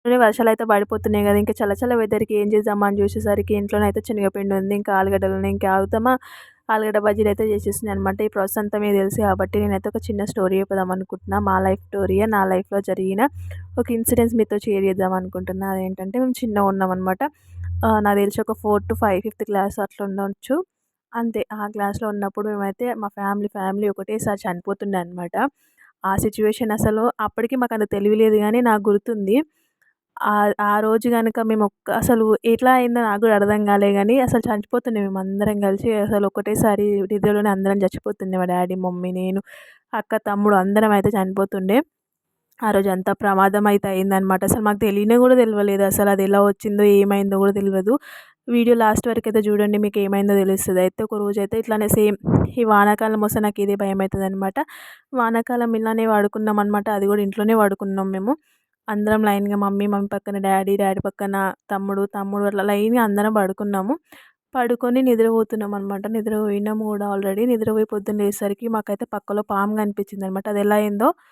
వర్షాలైతే పడిపోతున్నాయి గదా! ఇంకా చల్ల చల్ల వెదర్‌కి ఏం చేద్దామా అని చూసేసరికి ఇంట్లోనైతే శనగపిండి ఉంది. ఇంకా ఆలుగడ్డలున్నాయి. ఇంకా ఆగుతామా ఆలుగడ్డ బజ్జీలైతే చేసేసినాననమాట. ఈ ప్రాసెస్ అంతా మీకు తెలుసే కాబట్టి నేనైతే ఒక చిన్న స్టోరీ చెప్పుదాం అనుకుంటున్నా. మా లైఫ్ స్టోరీయే. నా లైఫ్‌లో జరిగిన ఒక ఇన్సిడెంట్స్ మీతో షేర్ చేద్దాం అనుకుంటున్నా. అదేంటంటే మేము చిన్నగున్నామనమాట. నాకు తెలిసి ఒక 4-5 ఫిఫ్త్ క్లాస్ అట్లా ఉండొచ్చు. అంతే. ఆ క్లాస్‌లో ఉన్నప్పుడు మేమైతే మా ఫ్యామిలీ ఒకటేసారి చనిపోతుండే అనమాట. ఆ సిట్యుయేషన్ అసలు అప్పటికి మాకంత తెలివి లేదు గానీ నాకు గుర్తుంది. ఆ రోజు గనక మేము అసలు ఎట్లా అయిందో నాకు గూడా అర్థం కాలే గానీ అసలు చచ్చిపోతుండే మేమందరం కలిసి అసలు ఒకటేసారి నిద్రలోనే అందరం చచ్చిపోతుండే. మా డ్యాడీ, మమ్మీ, నేను, అక్క, తమ్ముడు అందరం అయితే చనిపోతుండే. ఆ రోజు అంత ప్రమాదం అయితే అయిందనమాట. అసలు మాకు తెలియనే గూడా తెలవలేదు. అసలు అది ఎలా వచ్చిందో, ఏమైందో గూడా తెలవదు. వీడియో లాస్ట్ వరకైతే చూడండి మీకేమైందో తెలుస్తది. అయితే ఒక రోజైతే ఇట్లానే సేమ్ ఈ వానాకాలం వస్తే నాకు ఇదే భయమైతదనమాట. వానాకాలం ఇలానే పడుకున్నామనమాట. అది గూడా ఇంట్లోనే పడుకున్నాం మేము. అందరం లైన్‌గా మమ్మీ పక్కన డ్యాడీ పక్కన తమ్ముడు అట్లా లైన్‌గా అందరం పడుకున్నాము. పడుకొని నిద్రపోతున్నామనమాట. నిద్రపోయినాము గూడా ఆల్రెడీ. నిద్రపోయి పొద్దున్న లేసేసరికి మాకైతే పక్కలో పాము కనిపించిందనమాట. అది ఎలా అయిందో